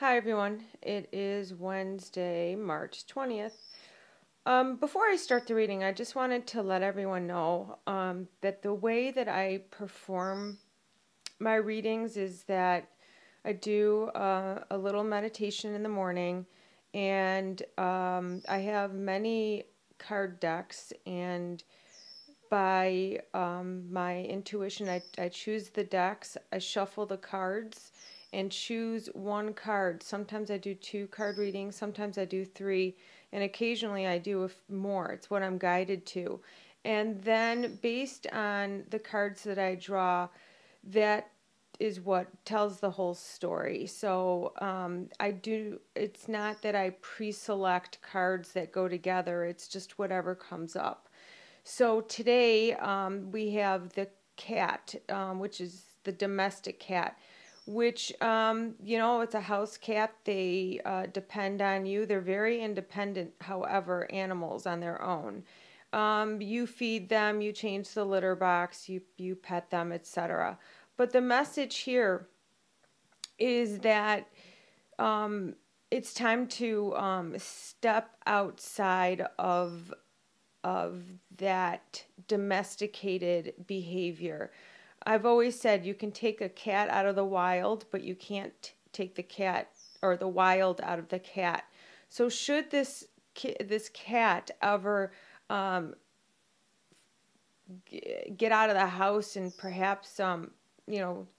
Hi everyone, it is Wednesday, March 20th. Before I start the reading, I just wanted to let everyone know that the way that I perform my readings is that I do a little meditation in the morning, and I have many card decks, and by my intuition, I choose the decks, I shuffle the cards, and choose one card. Sometimes I do two card readings, sometimes I do three, and occasionally I do more. It's what I'm guided to. And then, based on the cards that I draw, that is what tells the whole story. So it's not that I pre select cards that go together, it's just whatever comes up. So today we have the cat, which is the domestic cat, which, it's a house cat. They depend on you. They're very independent, however, animals on their own. You feed them, you change the litter box, you pet them, etc. But the message here is that it's time to step outside of that domesticated behavior. I've always said you can take a cat out of the wild, but you can't take the cat or the wild out of the cat. So should this cat ever get out of the house and perhaps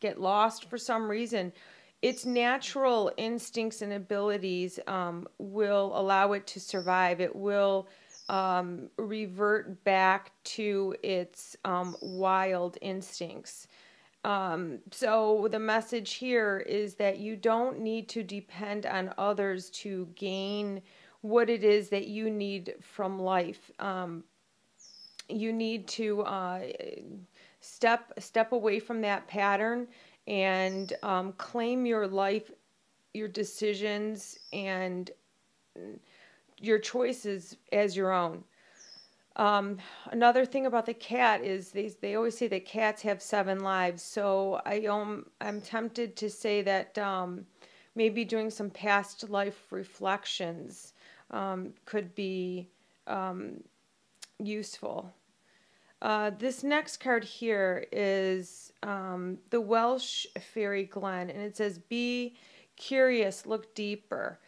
get lost for some reason, its natural instincts and abilities will allow it to survive. It will revert back to its wild instincts. So the message here is that you don't need to depend on others to gain what it is that you need from life. You need to step away from that pattern and claim your life, your decisions, and your choices as your own. Another thing about the cat is they always say that cats have 7 lives. So I'm tempted to say that maybe doing some past life reflections could be useful. This next card here is the Welsh Fairy Glen, and it says, "Be curious, look deeper."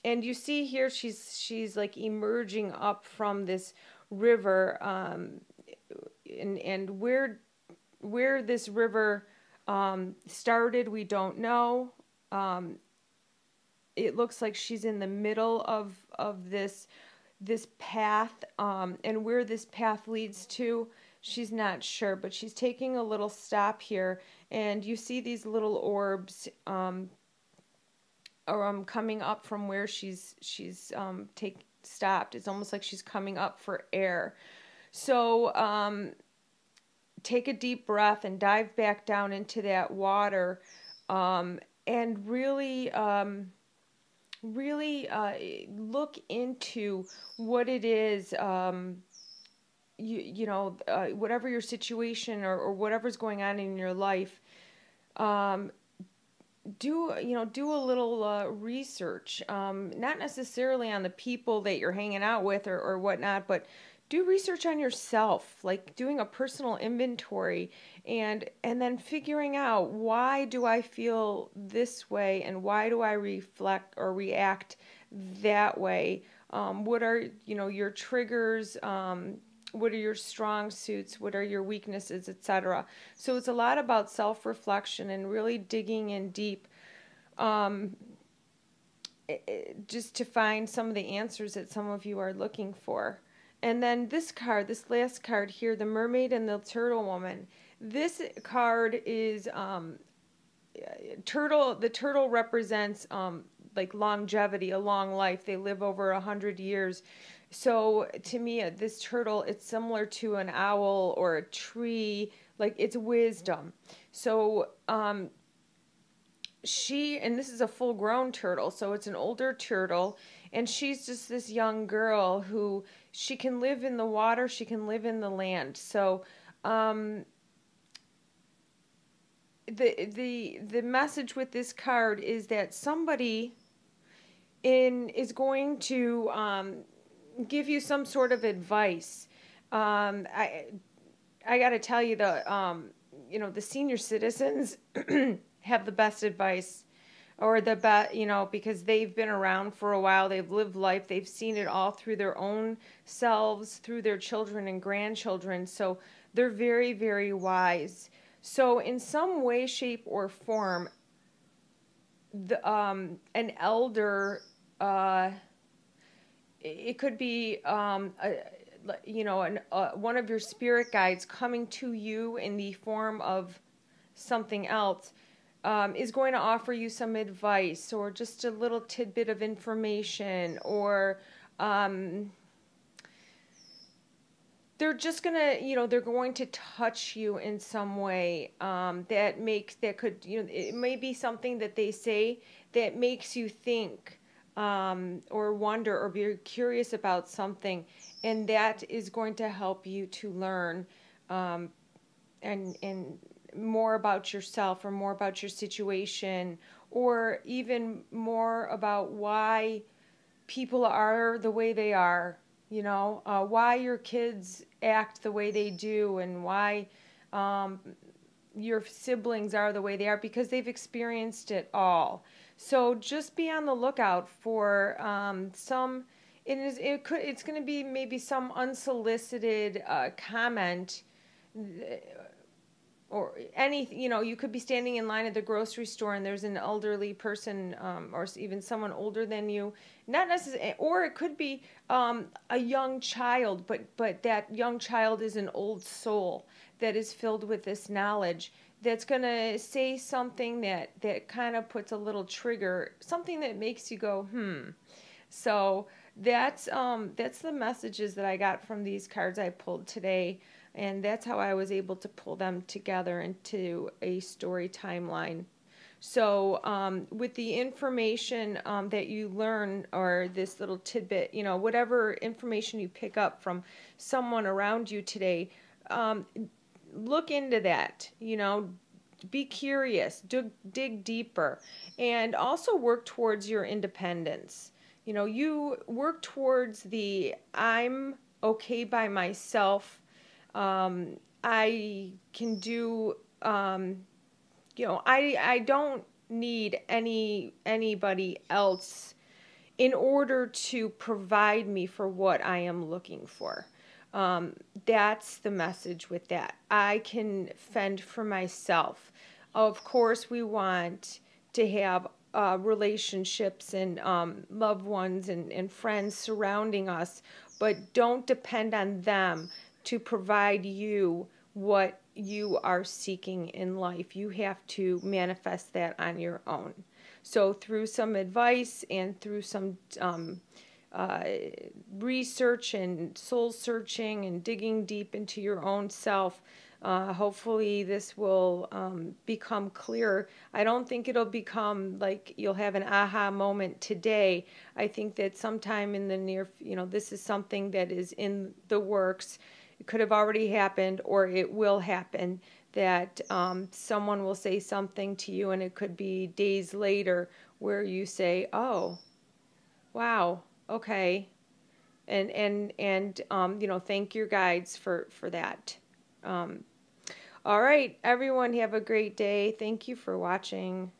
And you see here she's like emerging up from this river, and where this river started, we don't know. It looks like she's in the middle of this path, and where this path leads to, she's not sure, but she's taking a little stop here, and you see these little orbs coming up from where she's stopped. It's almost like she's coming up for air. So take a deep breath and dive back down into that water, and really look into what it is, whatever your situation or whatever's going on in your life. Do a little research, not necessarily on the people that you're hanging out with or whatnot, but do research on yourself, like doing a personal inventory, and then figuring out, why do I feel this way and why do I reflect or react that way. What are your triggers, what are your strong suits, what are your weaknesses, etc. So it's a lot about self-reflection and really digging in deep, just to find some of the answers that some of you are looking for. And then this card, this last card here, the Mermaid and the Turtle Woman. This card is turtle. The turtle represents like longevity, a long life. They live over 100 years. So to me, this turtle, it's similar to an owl or a tree. Like, it's wisdom. So and this is a full-grown turtle, so it's an older turtle, and she's just this young girl who, she can live in the water, she can live in the land. So the message with this card is that somebody is going to give you some sort of advice. I got to tell you, the senior citizens have the best advice, or the best, because they've been around for a while, they've lived life, they've seen it all through their own selves, through their children and grandchildren. So they're very, very wise. So in some way, shape, or form, an elder, it could be one of your spirit guides coming to you in the form of something else, is going to offer you some advice or just a little tidbit of information, or they're just gonna, they're going to touch you in some way, that could, it may be something that they say that makes you think, or wonder, or be curious about something, and that is going to help you to learn, and more about yourself, or more about your situation, or even more about why people are the way they are, why your kids act the way they do, and why your siblings are the way they are, because they've experienced it all. So just be on the lookout for it's going to be maybe some unsolicited comment, or any, you could be standing in line at the grocery store and there's an elderly person, or even someone older than you, not necessarily, or it could be a young child, but that young child is an old soul that is filled with this knowledge, that's going to say something that kind of puts a little trigger, something that makes you go, So that's the messages that I got from these cards I pulled today. And that's how I was able to pull them together into a story timeline. So with the information that you learn, or this little tidbit, whatever information you pick up from someone around you today, look into that, be curious, dig deeper, and also work towards your independence. You work towards the I'm okay by myself. I can do, I don't need anybody else in order to provide me for what I am looking for. That's the message with that. I can fend for myself. Of course, we want to have relationships and loved ones and friends surrounding us, but don't depend on them to provide you what you are seeking in life. You have to manifest that on your own. So through some advice and through some research and soul searching and digging deep into your own self, hopefully this will become clearer. I don't think it'll become like you'll have an aha moment today. I think that sometime in the near, this is something that is in the works. It could have already happened, or it will happen, that someone will say something to you, and it could be days later where you say, oh, wow, okay. And thank your guides for that. All right, everyone, have a great day. Thank you for watching.